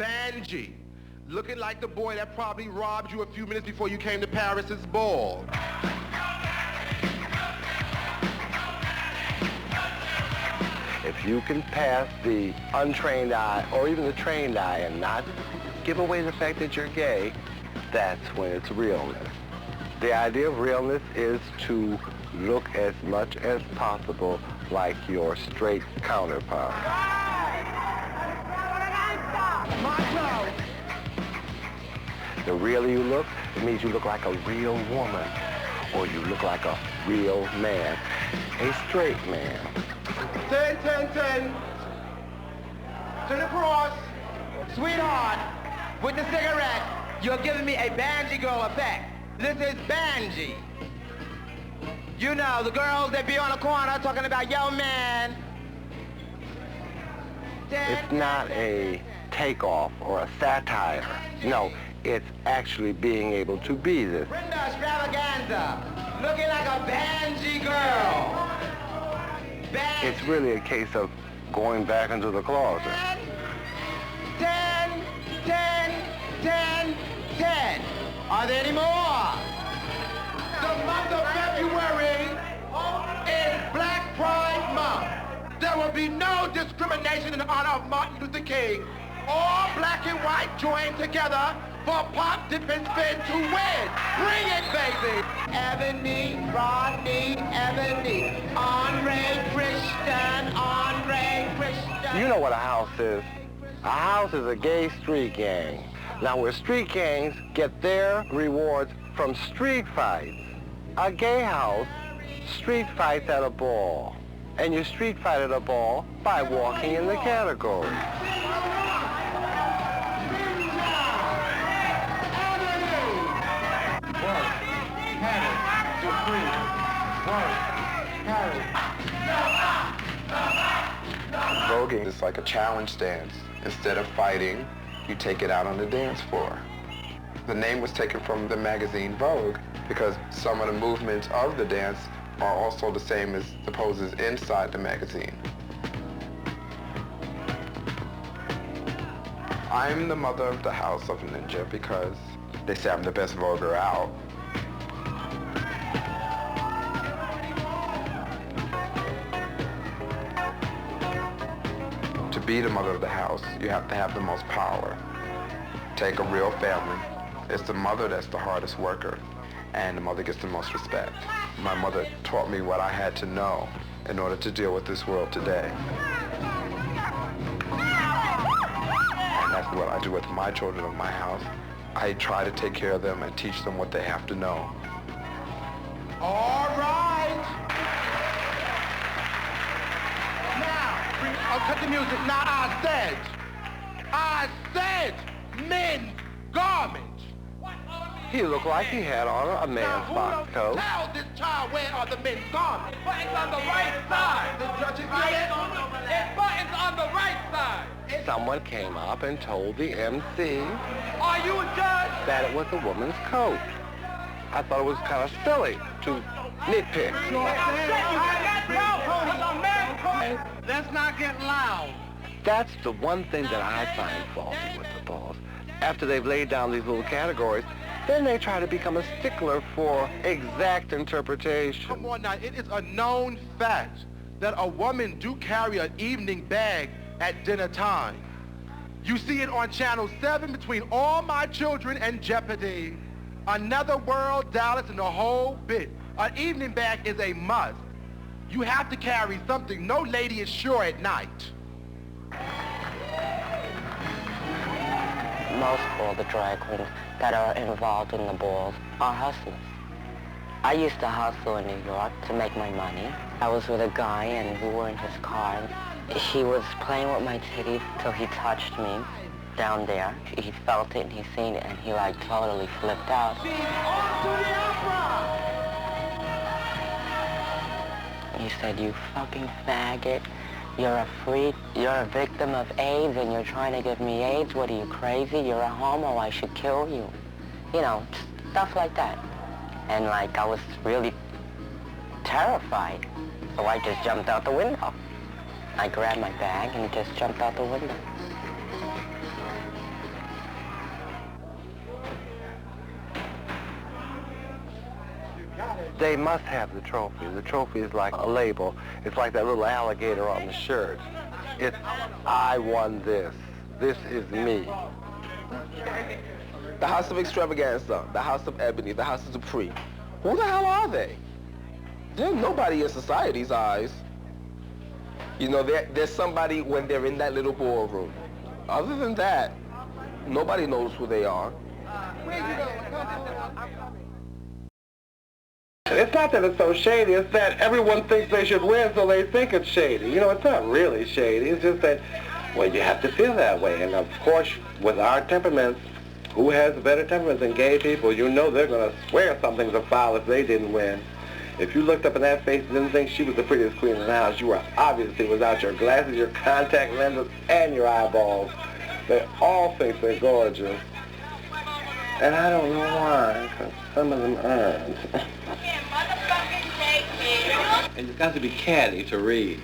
Banji, looking like the boy that probably robbed you a few minutes before you came to Paris's ball. If you can pass the untrained eye or even the trained eye and not give away the fact that you're gay, that's when it's realness. The idea of realness is to look as much as possible like your straight counterpart. The realer you look, it means you look like a real woman, or you look like a real man, a straight man. 10, 10, 10. Turn across. Sweetheart, with the cigarette, you're giving me a Banji girl effect. This is Banji. You know, the girls that be on the corner talking about, yo, man. It's not a takeoff or a satire. No, it's actually being able to be this. Brenda Extravaganza, looking like a Banji girl. Banji. It's really a case of going back into the closet. 10, 10, 10, 10. Are there any more? The month of February is Black Pride Month. There will be no discrimination in honor of Martin Luther King. All black and white join together for Pop, Dip, and Spin to win. Bring it, baby. Ebony, Rodney, Ebony. Andre Christian, Andre Christian. You know what a house is. A house is a gay street gang. Now, where street gangs get their rewards from street fights, a gay house street fights at a ball. And you street fight at a ball by walking in the category. Voguing is like a challenge dance. Instead of fighting, you take it out on the dance floor. The name was taken from the magazine Vogue because some of the movements of the dance are also the same as the poses inside the magazine. I'm the mother of the house of Ninja because they say I'm the best voguer out. To be the mother of the house, you have to have the most power. Take a real family. It's the mother that's the hardest worker, and the mother gets the most respect. My mother taught me what I had to know in order to deal with this world today. And that's what I do with my children of my house. I try to take care of them and teach them what they have to know. All right. Now, I'll cut the music. Now, I said men's garments. He looked like he had on a man's box coat. Tell this child where are the men's garments. Buttons on the right side. The judges get it. It's buttons on the right side. Someone came up and told the MC Are you a judge? that it was a woman's coat. I thought it was kind of silly to nitpick. Let's not get loud. That's the one thing that I find faulty with the balls. After they've laid down these little categories, then they try to become a stickler for exact interpretation. Come on now, it is a known fact that a woman do carry an evening bag at dinner time. You see it on Channel 7 between All My Children and Jeopardy. Another World, Dallas, and the whole bit. An evening bag is a must. You have to carry something. No lady is sure at night. Most all the drag queens that are involved in the balls are hustlers. I used to hustle in New York to make my money. I was with a guy and we were in his car. He was playing with my titties till he touched me down there. He felt it and he seen it and he like totally flipped out. He said, "You fucking faggot. You're a freak. You're a victim of AIDS and you're trying to give me AIDS. What are you, crazy? You're a homo. I should kill you." You know, stuff like that. And like, I was really terrified. So I just jumped out the window. I grabbed my bag and just jumped out the window. they must have the trophy. The trophy is like a label. It's like that little alligator on the shirt. It's, I won this. This is me. The House of Extravaganza, the House of Ebony, the House of Dupree. Who the hell are they? They're nobody in society's eyes. You know, there's somebody when they're in that little ballroom. Other than that, nobody knows who they are. It's not that it's so shady, it's that everyone thinks they should win, so they think it's shady. You know, it's not really shady. It's just that, well, you have to feel that way. And of course, with our temperaments, who has a better temperament than gay people? You know they're going to swear something's a foul if they didn't win. If you looked up in that face and didn't think she was the prettiest queen in the house, you were obviously without your glasses, your contact lenses, and your eyeballs. They all think they're gorgeous. And I don't know why, because some of them aren't. And you've got to be catty to read.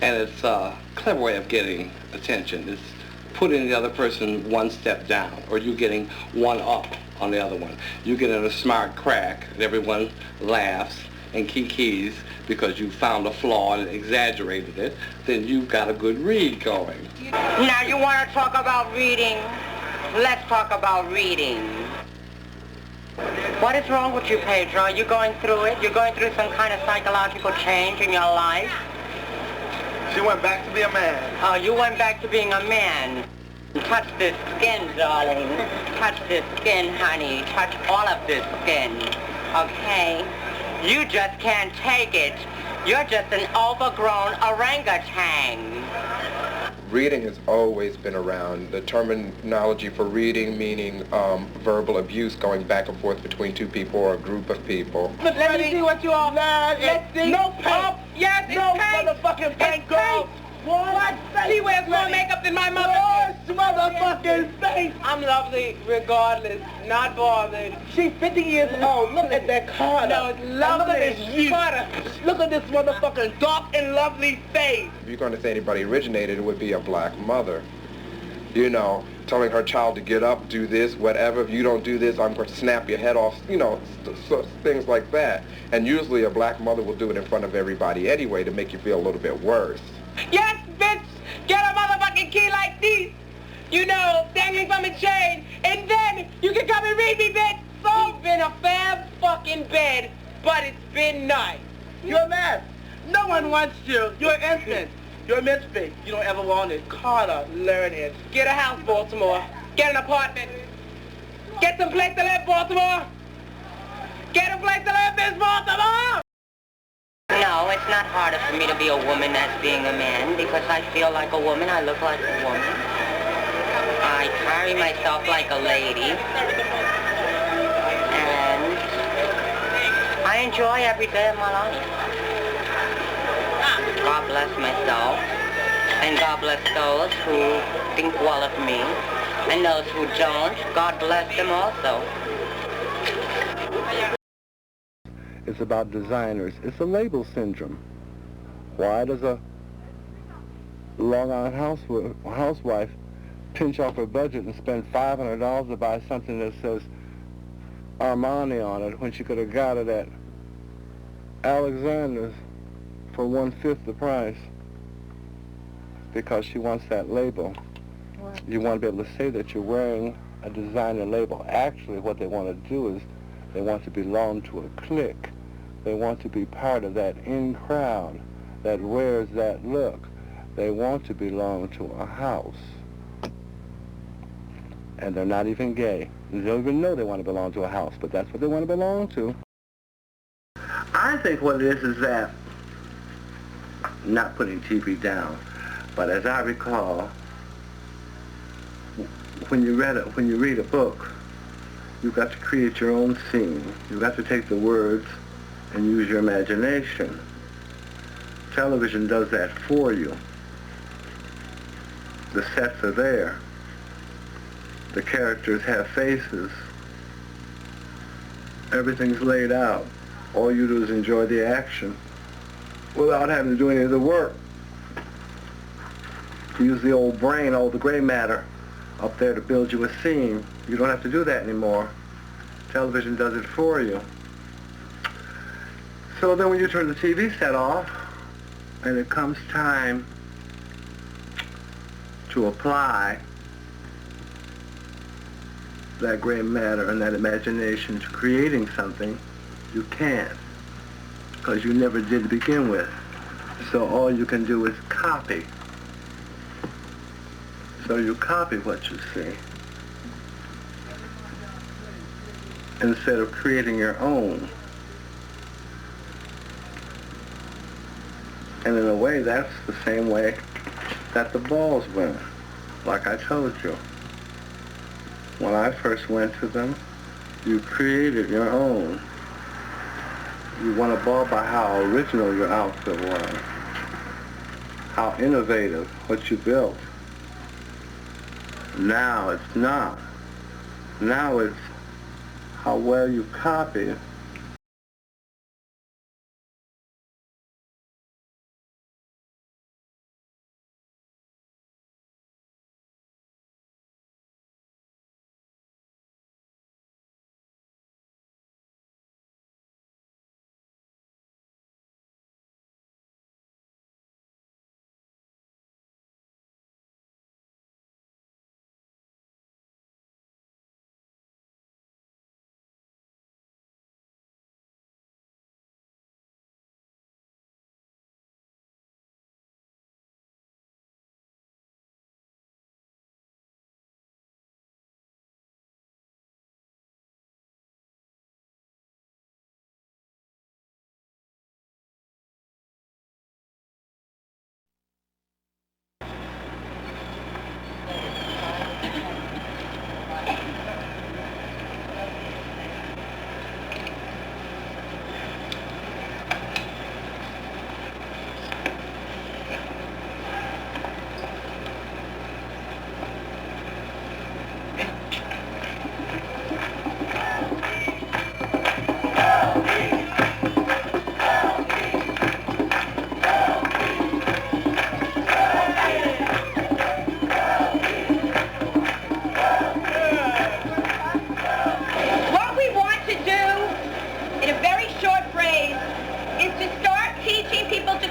And it's a clever way of getting attention. It's putting the other person one step down, or you getting one up on the other one. You get in a smart crack, and everyone laughs and kikis because you found a flaw and exaggerated it, then you've got a good read going. Now you want to talk about reading? Let's talk about reading. What is wrong with you, Pedro? Are you going through it? You're going through some kind of psychological change in your life? She went back to be a man. Oh, you went back to being a man. Touch this skin, darling. Touch this skin, honey. Touch all of this skin. Okay? You just can't take it. You're just an overgrown orangutan. Reading has always been around. The terminology for reading meaning verbal abuse going back and forth between two people or a group of people. Let me see what you all... Let's see. No paint. Yes, it's No paint. motherfucking paint, It's girl. paint. What? She wears more makeup than my mother. Worst motherfucking face. I'm lovely regardless, not bothered. She's 50 years old. Look at that Carter. No, it's And lovely. Look at this youth. Carter. Look at this motherfucking dark and lovely face. If you're going to say anybody originated, it would be a black mother. You know, telling her child to get up, do this, whatever. If you don't do this, I'm going to snap your head off. You know, things like that. And usually a black mother will do it in front of everybody anyway to make you feel a little bit worse. Yes, bitch. Get a motherfucking key like these. You know, dangling from a chain. And then you can come and read me, bitch. So it's been a fab fucking bed, but it's been nice. You're a mess. No one wants you. You're an infant. You're a misfit. You don't ever want it. Carter, learn it. Get a house, Baltimore. Get an apartment. Get some place to live, Baltimore. Get a place to live, Miss Baltimore. No, it's not harder for me to be a woman as being a man because I feel like a woman, I look like a woman. I carry myself like a lady. And I enjoy every day of my life. God bless myself. And God bless those who think well of me. And those who don't, God bless them also. It's about designers. It's a label syndrome. Why does a Long Island housewife pinch off her budget and spend $500 to buy something that says Armani on it when she could have got it at Alexander's for 1/5 the price? Because she wants that label. What? You want to be able to say that you're wearing a designer label. Actually, what they want to do is they want to belong to a clique. They want to be part of that in crowd that wears that look. They want to belong to a house. And they're not even gay. They don't even know they want to belong to a house, but that's what they want to belong to. I think what it is that, not putting TV down, but as I recall, when you read a book, you've got to create your own scene. You've got to take the words and use your imagination. Television does that for you. The sets are there. The characters have faces. Everything's laid out. All you do is enjoy the action without having to do any of the work. Use the old brain, all the gray matter up there to build you a scene. You don't have to do that anymore. Television does it for you. So then when you turn the TV set off, and it comes time to apply that gray matter and that imagination to creating something, you can't, because you never did to begin with. So all you can do is copy. So you copy what you see, instead of creating your own. And in a way, that's the same way that the balls went, like I told you. When I first went to them, you created your own. You won a ball by how original your outfit was, how innovative what you built. Now it's not. Now it's how well you copy.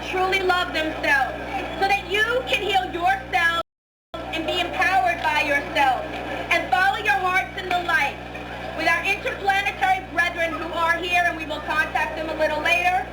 Truly love themselves so that you can heal yourself and be empowered by yourself and follow your hearts in the light with our interplanetary brethren who are here, and we will contact them a little later.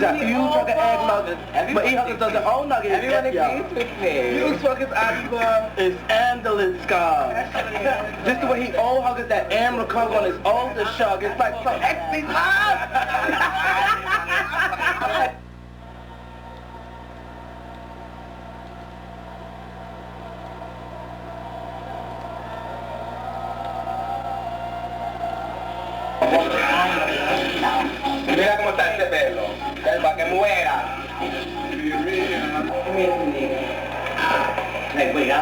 got few truck of egg nuggets, but E-Huggers does their own nuggets. Everyone agrees with me. You truckers Iowa is ambulance scars. Just the way he old huggers that Amber cover on his older shug. It's like some XP love. Mira cómo está ese pelo, para que muera. Le voy a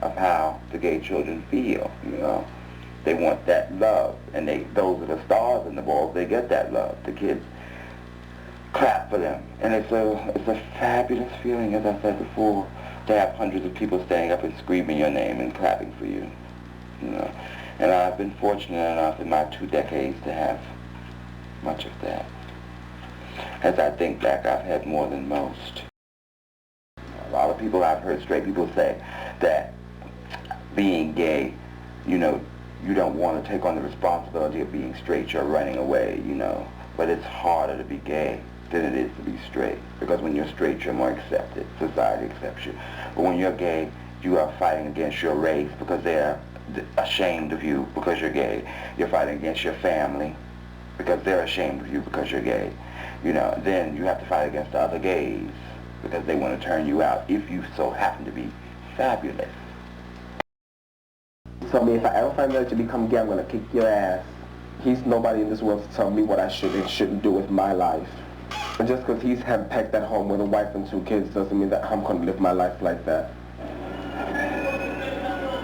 Of how the gay children feel, you know. They want that love, and those are the stars in the balls. They get that love. The kids clap for them, and it's a fabulous feeling, as I said before, to have hundreds of people standing up and screaming your name and clapping for you, you know. And I've been fortunate enough in my 2 decades to have much of that. As I think back, I've had more than most. A lot of people, I've heard straight people say that being gay, you know, you don't want to take on the responsibility of being straight, you're running away, you know. But it's harder to be gay than it is to be straight, because when you're straight, you're more accepted. Society accepts you. But when you're gay, you are fighting against your race because they're ashamed of you because you're gay. You're fighting against your family because they're ashamed of you because you're gay. You know, then you have to fight against the other gays because they want to turn you out if you so happen to be fabulous. So I mean, if I ever find out to become gay, I'm going to kick your ass. He's nobody in this world to tell me what I should and shouldn't do with my life. And just because he's packed at home with a wife and 2 kids doesn't mean that I'm going to live my life like that.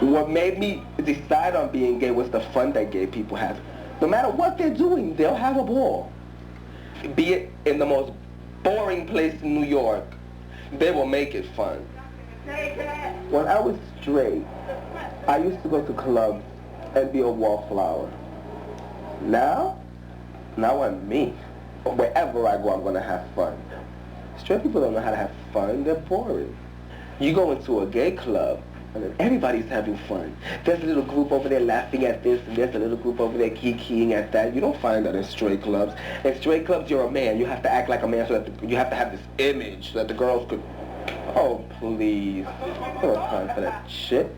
What made me decide on being gay was the fun that gay people have. No matter what they're doing, they'll have a ball. Be it in the most boring place in New York, they will make it fun. When I was straight, I used to go to clubs and be a wallflower. Now I'm me. Wherever I go, I'm gonna have fun. Straight people don't know how to have fun. They're boring. You go into a gay club, and then everybody's having fun. There's a little group over there laughing at this, and there's a little group over there kikiing at that. You don't find that in straight clubs. In straight clubs, you're a man. You have to act like a man so that you have to have this image so that the girls could... Oh, please. There's no time for that shit.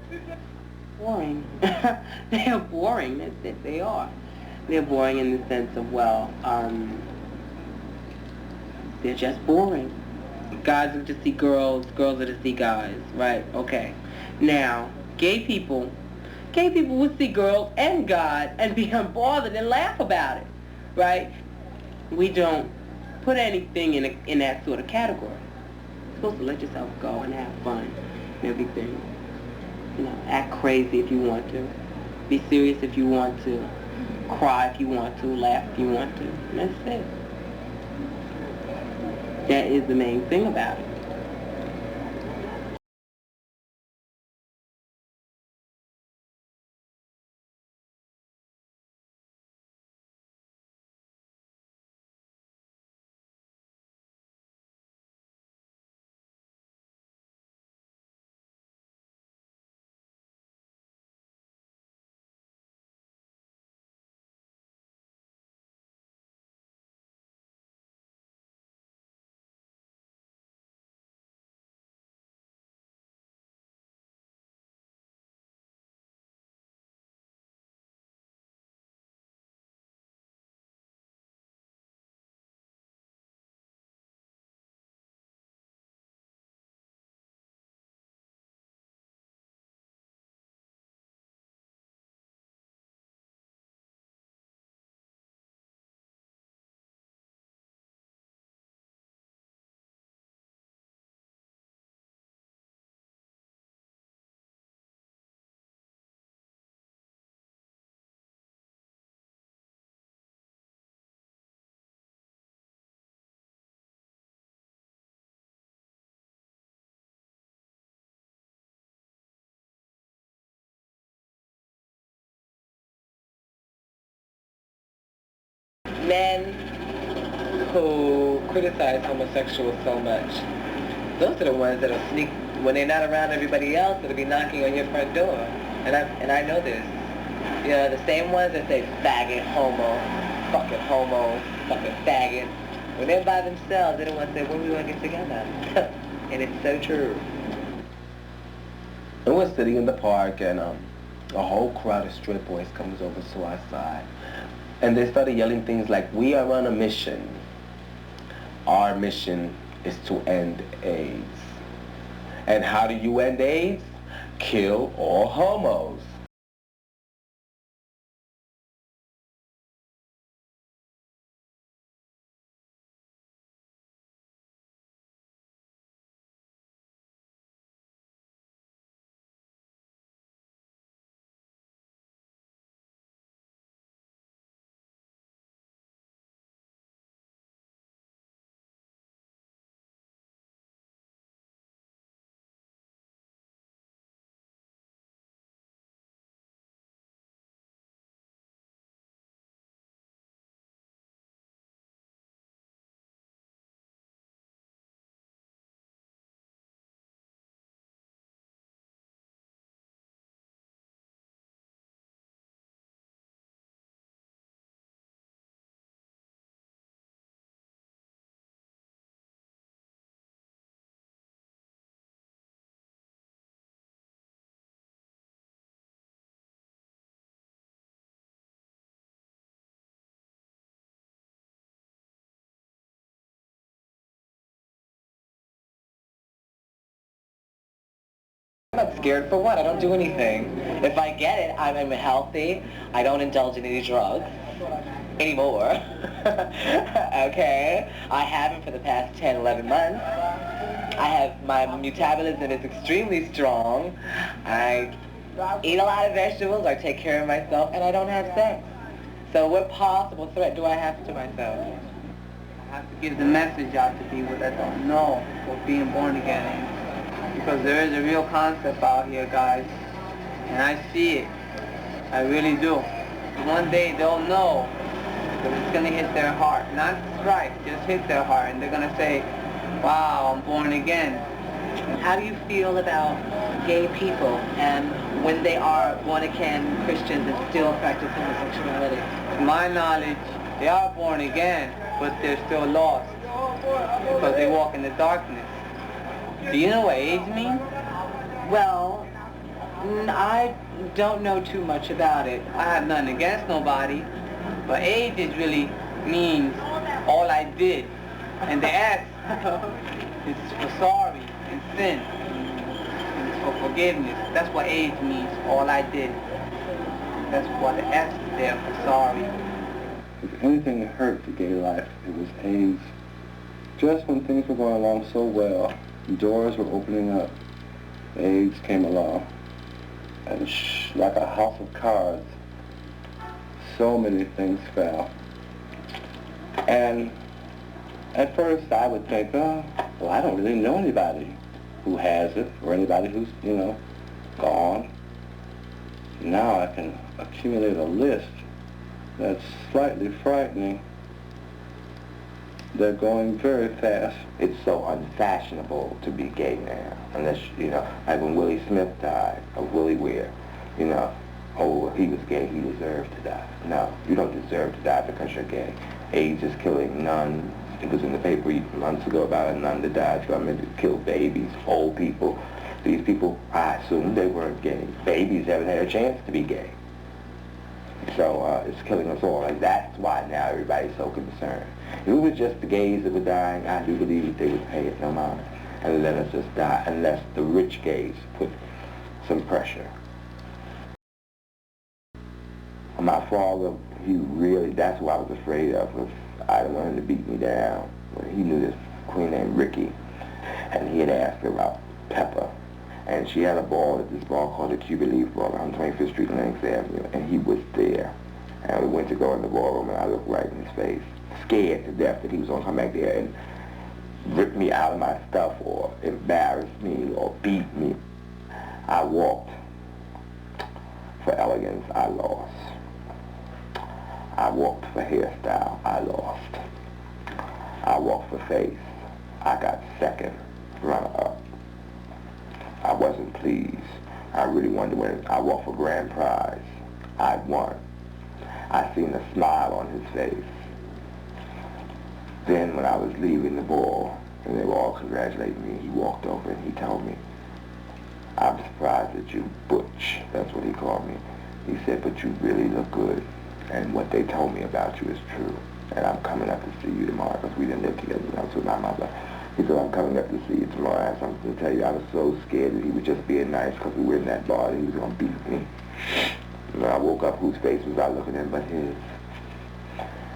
Boring. They're boring. That's it. They are. They're boring in the sense of, well, they're just boring. Guys are to see girls, girls are to see guys, right? Okay. Now, gay people will see girls and guys and be unbothered and laugh about it, right? We don't put anything in that sort of category. You're supposed to let yourself go and have fun and everything. You know, act crazy if you want to. Be serious if you want to. Cry if you want to. Laugh if you want to. And that's it. That is the main thing about it. Men who criticize homosexuals so much, those are the ones that'll sneak, when they're not around everybody else, that'll be knocking on your front door. And I know this. You know, the same ones that say faggot, homo, fucking faggot. When they're by themselves, they're the ones that say, when we want to get together. And it's so true. And we're sitting in the park, and a whole crowd of straight boys comes over to our side. And they started yelling things like, we are on a mission. Our mission is to end AIDS. And how do you end AIDS? Kill all homos. I'm not scared for what? I don't do anything. If I get it, I'm healthy. I don't indulge in any drugs anymore. Okay? I haven't for the past 10, 11 months. My metabolism is extremely strong. I eat a lot of vegetables, I take care of myself, and I don't have sex. So what possible threat do I have to myself? have to give the message out to people that don't know what being born again is. Because there is a real concept out here, guys. And I see it. I really do. One day they'll know that it's going to hit their heart. Not strike, just hit their heart. And they're going to say, wow, I'm born again. How do you feel about gay people and when they are born-again Christians and still practice homosexuality? To my knowledge, they are born again, but they're still lost because they walk in the darkness. Do you know what AIDS means? Well, I don't know too much about it. I have nothing against nobody, but AIDS is really means all I did. And the S is for sorry and sin. And it's for forgiveness. That's what AIDS means, all I did. That's why the S is there for sorry. If anything hurt the gay life, it was AIDS. Just when things were going along so well, doors were opening up, AIDS came along. And like a house of cards, so many things fell. And at first I would think, oh, well, I don't really know anybody who has it or anybody who's, gone. Now I can accumulate a list that's slightly frightening. They're going very fast. It's so unfashionable to be gay now, unless, like when Willie Smith died, or Willie Weir, oh, he was gay, he deserved to die. No, you don't deserve to die because you're gay. AIDS is killing nuns. It was in the paper months ago about a nun that died. She got meant to kill babies, old people. These people, I assume they weren't gay. Babies haven't had a chance to be gay. So it's killing us all, and that's why now everybody's so concerned. If it was just the gays that were dying, I do believe they would pay it no mind and let us just die, unless the rich gays put some pressure. My father, that's what I was afraid of. I didn't want him to beat me down. He knew this queen named Ricky, and he had asked her about Pepper. And she had a ball at this bar called the Cuba Leaf Ball on 25th Street and Lenox Avenue, and he was there. And we went to go in the ballroom, and I looked right in his face, scared to death that he was going to come back there and rip me out of my stuff or embarrass me or beat me. I walked for elegance, I lost. I walked for hairstyle, I lost. I walked for face, I got second runner-up. I wasn't pleased. I really wanted to win. I walked for grand prize. I won. I seen a smile on his face. Then when I was leaving the ball, and they were all congratulating me, he walked over and he told me, I'm surprised at you, Butch. That's what he called me. He said, but you really look good. And what they told me about you is true. And I'm coming up to see you tomorrow because we didn't live together when I was with my mother. He said, I'm coming up to see you tomorrow. I have something to tell you. I was so scared that he was just being nice because we were in that bar and he was going to beat me. And when I woke up, whose face was I looking at but his?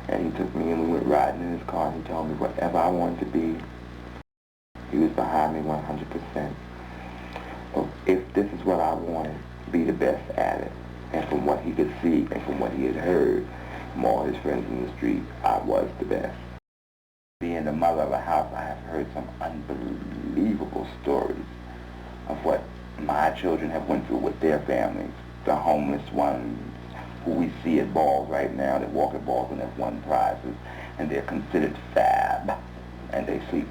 And he took me and we went riding in his car and he told me whatever I wanted to be, he was behind me 100%. So if this is what I wanted, be the best at it. And from what he could see and from what he had heard from all his friends in the street, I was the best. Being the mother of a house, I have heard some unbelievable stories of what my children have went through with their families. The homeless ones who we see at balls right now that walk at balls and have won prizes, and they're considered fab, and they sleep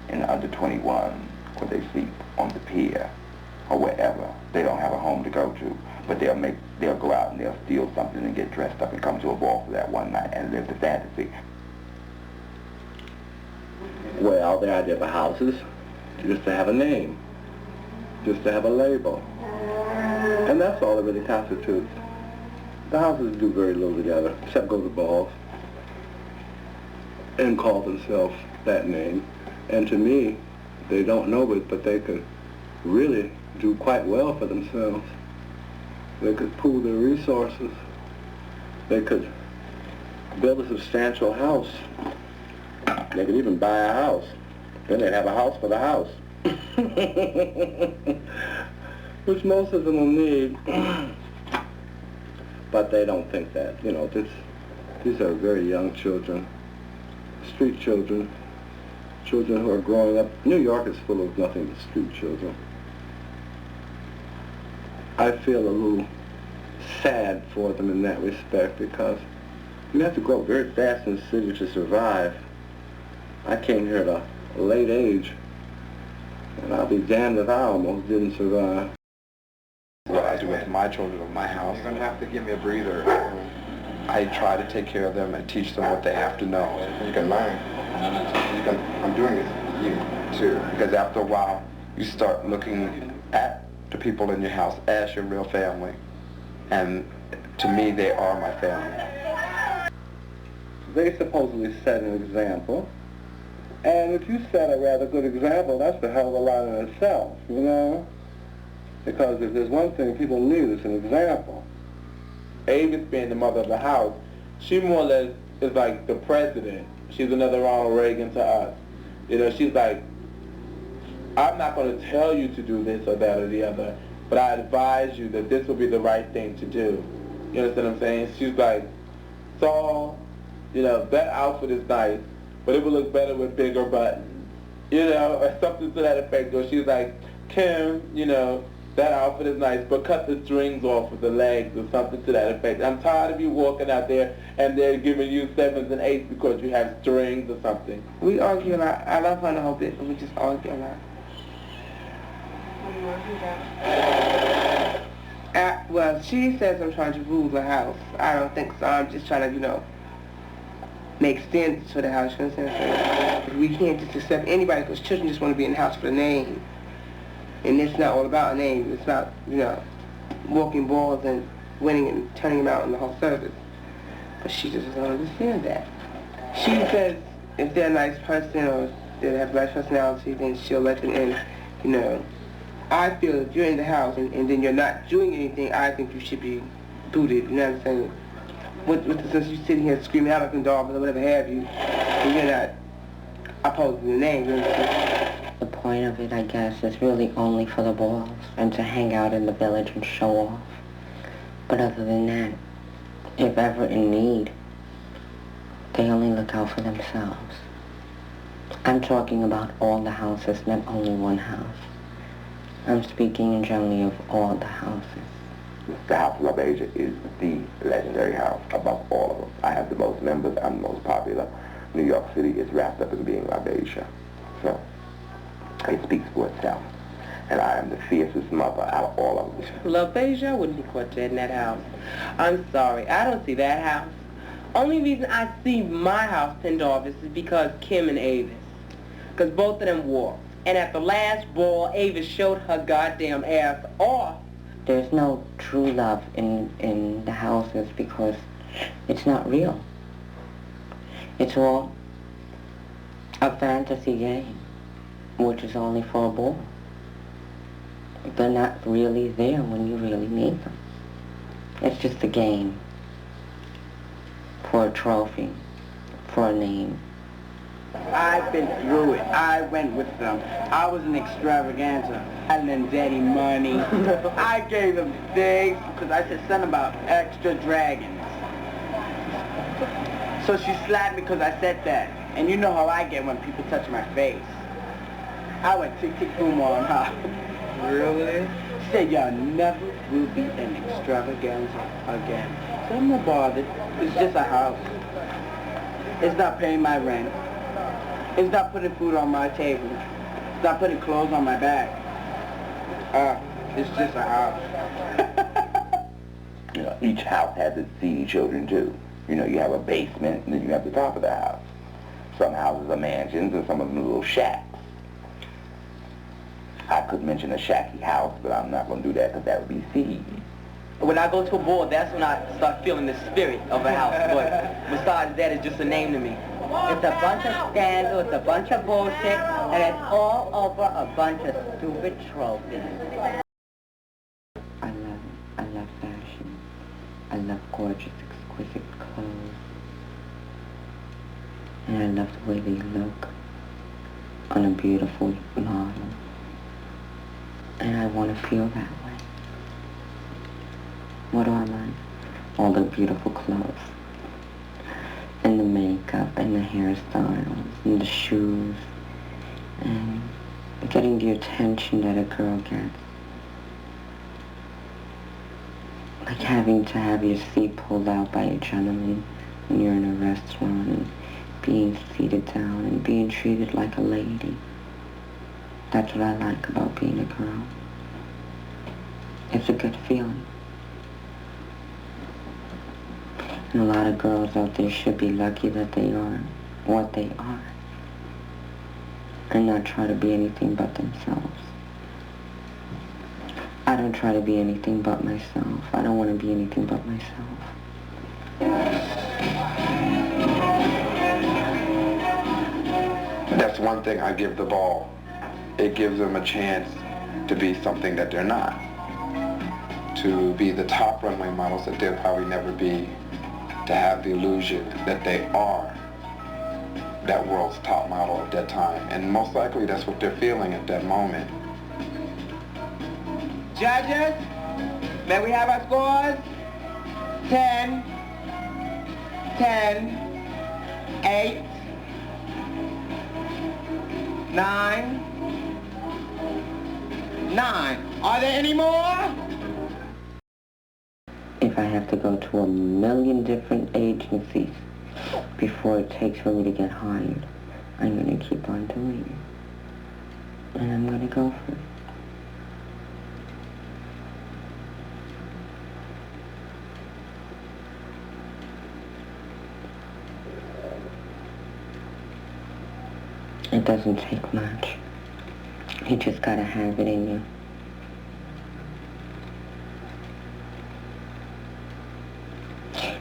in under 21, or they sleep on the pier, or wherever. They don't have a home to go to, but they'll go out and they'll steal something and get dressed up and come to a ball for that one night and live the fantasy. Well, the idea of a house is just to have a name, just to have a label. And that's all it really constitutes. The houses do very little together, except go to balls and call themselves that name. And to me, they don't know it, but they could really do quite well for themselves. They could pool their resources. They could build a substantial house. They could even buy a house. Then they'd have a house for the house. Which most of them will need. But they don't think that. These are very young children. street children, children who are growing up. New York is full of nothing but street children. I feel a little sad for them in that respect because you have to grow up very fast in the city to survive. I came here at a late age, and I'll be damned if I almost didn't survive. What I do with my children in my house, you're going to have to give me a breather. I try to take care of them and teach them what they have to know. You can learn. I'm doing it for you too. Because after a while, you start looking at the people in your house as your real family. And to me, they are my family. They supposedly set an example. And if you set a rather good example, that's a hell of a lot in itself, you know? Because if there's one thing people need, it's an example. Avis being the mother of the house, she more or less is like the president. She's another Ronald Reagan to us. You know, she's like, I'm not going to tell you to do this or that or the other, but I advise you that this will be the right thing to do. You understand what I'm saying? She's like, Saul, you know, that outfit is nice, but it would look better with bigger buttons. You know, or something to that effect. Or she's like, Kim, you know, that outfit is nice, but cut the strings off of the legs or something to that effect. I'm tired of you walking out there and they're giving you 7s and 8s because you have strings or something. We argue a lot. I love her and I hope that we just argue a lot. What do you argue about? Well, she says I'm trying to rule the house. I don't think so. I'm just trying to, you know, make standards for the house. You understand? We can't just accept anybody because children just want to be in the house for the name. And it's not all about a name. It's about, you know, walking balls and winning and turning them out in the whole service. But she just doesn't understand that. She says if they're a nice person or they have a nice personality, then she'll let them in, you know. I feel if you're in the house and then you're not doing anything, I think you should be booted, you know what I'm saying? With the sense you're sitting here screaming out like a dog or whatever have you, and you're not opposing the name, you understand? The point of it, I guess, is really only for the balls and to hang out in the village and show off. But other than that, if ever in need, they only look out for themselves. I'm talking about all the houses, not only one house. I'm speaking in generally of all the houses. The House of Love Asia is the legendary house above all of them. I have the most members, I'm the most popular. New York City is wrapped up in being Love Asia. So it speaks for itself. And I am the fiercest mother out of all of them. Love Asia, I wouldn't be quartet in that house. I'm sorry, I don't see that house. Only reason I see my house pinned off is because Kim and Avis. Because both of them wore. And at the last ball, Avis showed her goddamn ass off. There's no true love in the houses because it's not real. It's all a fantasy game, which is only for a ball. They're not really there when you really need them. It's just a game for a trophy, for a name. I've been through it. I went with them. I was an extravaganza. I lent Daddy money. I gave them things because I said something about extra dragons. So she slapped me because I said that. And you know how I get when people touch my face. I went tick tick boom on her. Really? She said, y'all never will be an extravaganza again. So I'm not bothered. It's just a house. It's not paying my rent. It's not putting food on my table. It's not putting clothes on my back. It's just a house. You know, each house has its seedy children too. You know, you have a basement and then you have the top of the house. Some houses are mansions and some of them are little shacks. I could mention a shacky house, but I'm not going to do that because that would be seedy. When I go to a ball, that's when I start feeling the spirit of a house. But besides that, it's just a name to me. It's a bunch of scandal, it's a bunch of bullshit, and it's all over a bunch of stupid trophies. I love fashion. I love gorgeous, exquisite clothes. And I love the way they look on a beautiful model. And I want to feel that way. What do I like? All the beautiful clothes. And the makeup. makeup and the hairstyles and the shoes and getting the attention that a girl gets. Like having to have your seat pulled out by a gentleman when you're in a restaurant and being seated down and being treated like a lady. That's what I like about being a girl. It's a good feeling. And a lot of girls out there should be lucky that they are what they are and not try to be anything but themselves. I don't try to be anything but myself. I don't want to be anything but myself. That's one thing I give the ball. It gives them a chance to be something that they're not. To be the top runway models that they'll probably never be. To have the illusion that they are that world's top model at that time. And most likely that's what they're feeling at that moment. Judges, may we have our scores? 10, 8, 9. Are there any more? If I have to go to a million different agencies before it takes for me to get hired, I'm going to keep on doing it. And I'm going to go for it. It doesn't take much. You just gotta have it in you.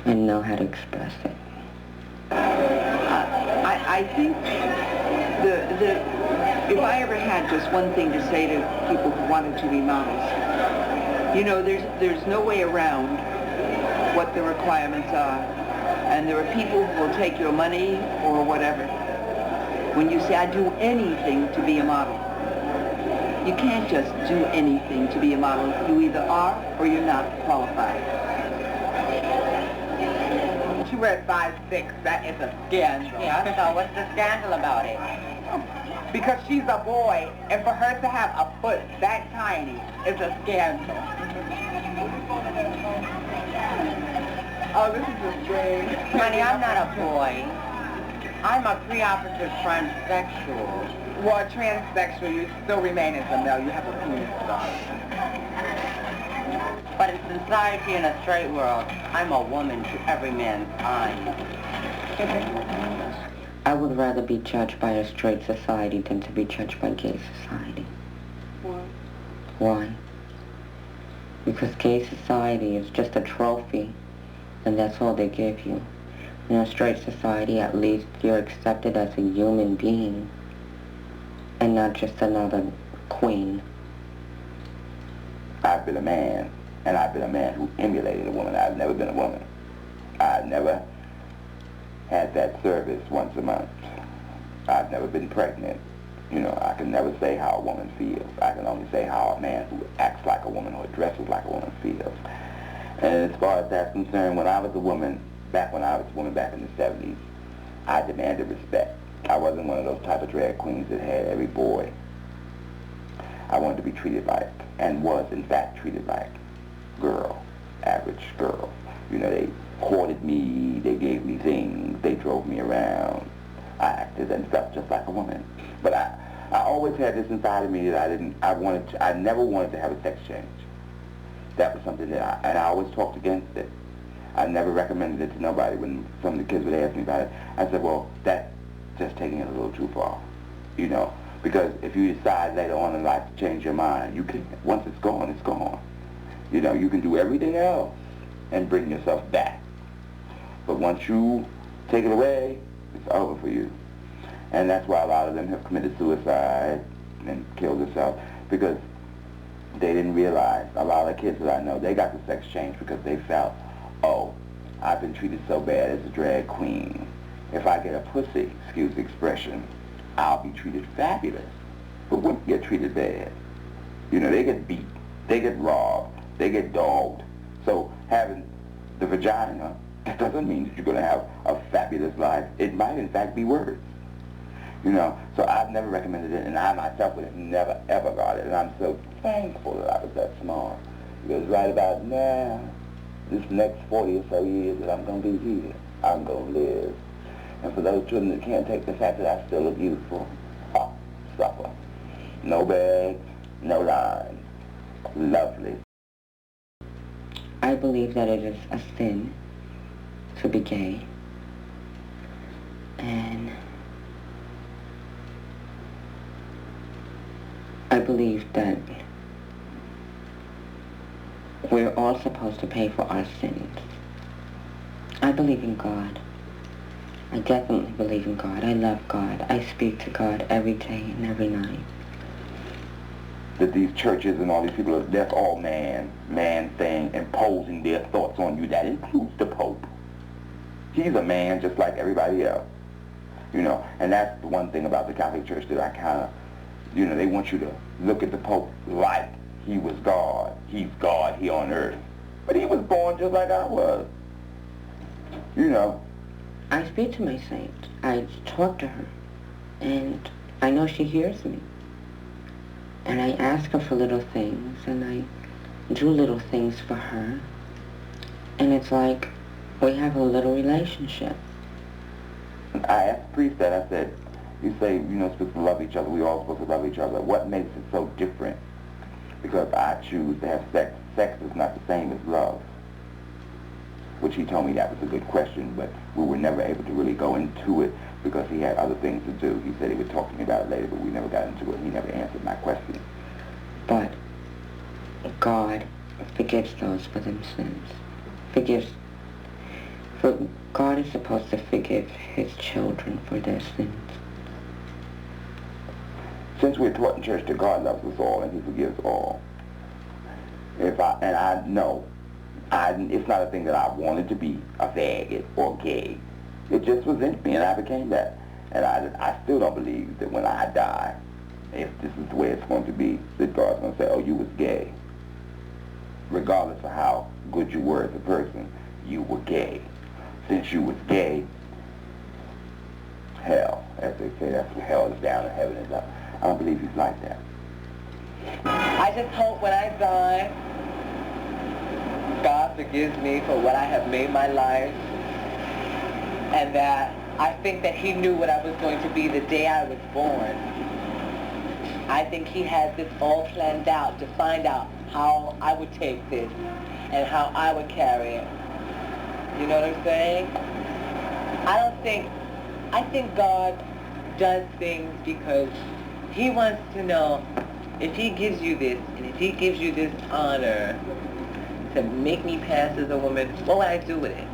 And know how to express it. I think if I ever had just one thing to say to people who wanted to be models, you know, there's no way around what the requirements are. And there are people who will take your money or whatever. When you say, I do anything to be a model, you can't just do anything to be a model. You either are or you're not qualified. She wears 5'6". That is a scandal. Yeah, so what's the scandal about it? Because she's a boy, and for her to have a foot that tiny is a scandal. Oh, this is a strange. Honey, I'm not a boy. I'm a preoperative transsexual. Well, transsexual, you still remain as a male. You have a penis, though. But in society, in a straight world, I'm a woman to every man's eyes. I would rather be judged by a straight society than to be judged by gay society. Why? Why? Because gay society is just a trophy, and that's all they give you. In a straight society, at least you're accepted as a human being and not just another queen. I've been a man, and I've been a man who emulated a woman. I've never been a woman. I've never had that service once a month. I've never been pregnant. You know, I can never say how a woman feels. I can only say how a man who acts like a woman or dresses like a woman feels. And as far as that's concerned, when I was a woman, back in the 70s, I demanded respect. I wasn't one of those type of drag queens that had every boy. I wanted to be treated like, and was in fact treated like, girl, average girl. You know, they courted me, they gave me things, they drove me around. I acted and felt just like a woman. But I always had this inside of me that I never wanted to have a sex change. That was something that I always talked against it. I never recommended it to nobody. When some of the kids would ask me about it, I said, well, that's just taking it a little too far, you know, because if you decide later on in life to change your mind, you can, once it's gone, it's gone. You know, you can do everything else and bring yourself back. But once you take it away, it's over for you. And that's why a lot of them have committed suicide and killed themselves, because they didn't realize, a lot of kids that I know, they got the sex change because they felt, oh, I've been treated so bad as a drag queen. If I get a pussy, excuse the expression, I'll be treated fabulous. But women get treated bad. You know, they get beat, they get robbed, they get dogged. So having the vagina That doesn't mean that you're going to have a fabulous life. It might, in fact, be worse. You know, so I've never recommended it, and I myself would have never, ever got it. And I'm so thankful that I was that smart. Because right about now, this next 40 or so years that I'm going to be here, I'm going to live. And for those children that can't take the fact that I still look youthful, suffer. No bags, no lines. Lovely. I believe that it is a sin to be gay. And I believe that we're all supposed to pay for our sins. I believe in God. I definitely believe in God. I love God. I speak to God every day and every night. That these churches and all these people, that's all man thing, imposing their thoughts on you. That includes the Pope. He's a man just like everybody else. You know, and that's the one thing about the Catholic Church that I kind of, you know, they want you to look at the Pope like he was God. He's God here on earth. But he was born just like I was. You know. I speak to my saint. I talk to her. And I know she hears me. And I ask her for little things, and I do little things for her. And it's like we have a little relationship. I asked the priest that. I said, you say, you know, supposed to love each other. We all supposed to love each other. What makes it so different? Because I choose to have sex. Sex is not the same as love. Which he told me that was a good question, but we were never able to really go into it because he had other things to do. He said he would talk to me about it later, but we never got into it. He never answered my question. But God forgives those for their sins. God is supposed to forgive his children for their sins. Since we're taught in church that God loves us all and he forgives all, I know it's not a thing that I wanted to be a faggot or gay. It just was in me, and I became that. And I still don't believe that when I die, if this is the way it's going to be, that God's going to say, oh, you was gay. Regardless of how good you were as a person, you were gay. Since you was gay, hell, as they say, that's where hell is down and heaven is up. I don't believe he's like that. I just hope when I die, God forgives me for what I have made my life, and that I think that he knew what I was going to be the day I was born. I think he had this all planned out to find out how I would take this and how I would carry it. You know what I'm saying? I think God does things because he wants to know if he gives you this, and if he gives you this honor to make me pass as a woman, what would I do with it?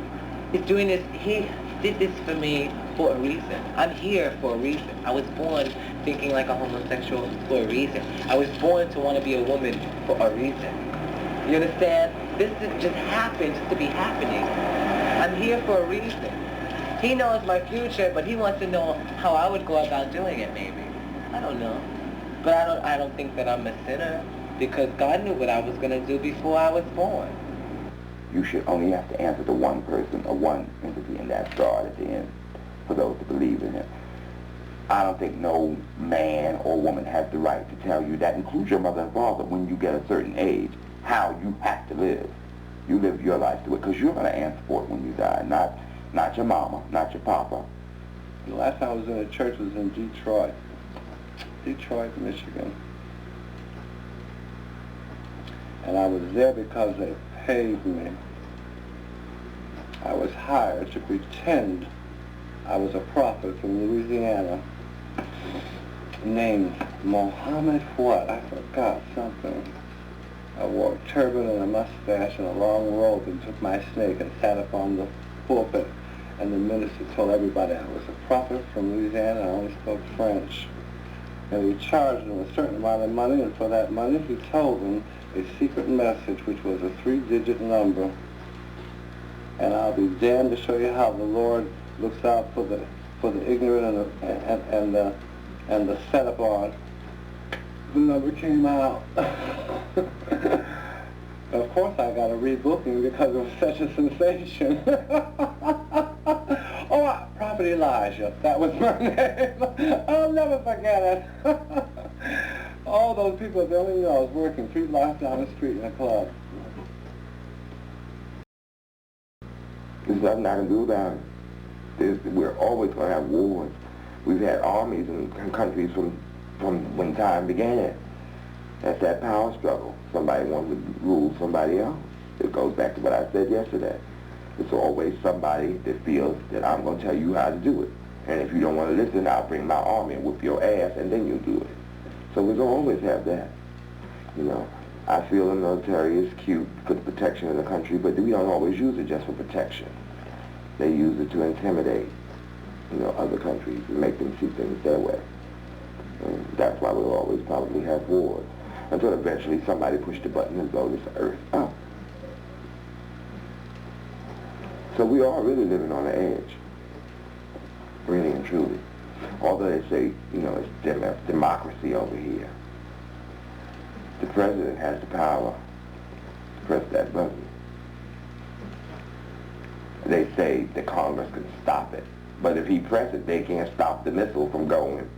He's doing this, he did this for me for a reason. I'm here for a reason. I was born thinking like a homosexual for a reason. I was born to want to be a woman for a reason. You understand? This just happened just to be happening. I'm here for a reason. He knows my future, but he wants to know how I would go about doing it, maybe. I don't know. But I don't think that I'm a sinner, because God knew what I was going to do before I was born. You should only have to answer to one person or one entity, and that's God at the end, for those that believe in him. I don't think no man or woman has the right to tell you, that includes your mother and father, when you get a certain age, how you have to live. You live your life to it, because you're going to answer for it when you die, not your mama, not your papa. The last time I was in a church was in Detroit, Michigan. And I was there because they paid me. I was hired to pretend I was a prophet from Louisiana named Mohammed what? I forgot something. I wore a turban and a mustache and a long robe and took my snake and sat up on the pulpit, and the minister told everybody I was a prophet from Louisiana and I only spoke French. And he charged them a certain amount of money, and for that money he told them a secret message which was a 3-digit number. And I'll be damned to show you how the Lord looks out for the ignorant and the set upon. The number came out. Of course I got rebooking because it was such a sensation. Oh, Prophet Elijah, that was my name. I'll never forget it. All those people, they only knew I was working 3 blocks down the street in a club. There's nothing I can do about it. We're always going to have wars. We've had armies in countries from when time began. That's that power struggle. Somebody wants to rule somebody else. It goes back to what I said yesterday. It's always somebody that feels that I'm going to tell you how to do it. And if you don't want to listen, I'll bring my army and whoop your ass, and then you do it. So we're going to always have that. You know, I feel the military is cute for the protection of the country, but we don't always use it just for protection. They use it to intimidate, you know, other countries and make them see things their way. And that's why we'll always probably have wars, until eventually somebody pushed the button and blow this earth up. So we are really living on the edge, really and truly. Although they say, you know, it's democracy over here. The president has the power to press that button. They say the Congress can stop it. But if he presses it, they can't stop the missile from going.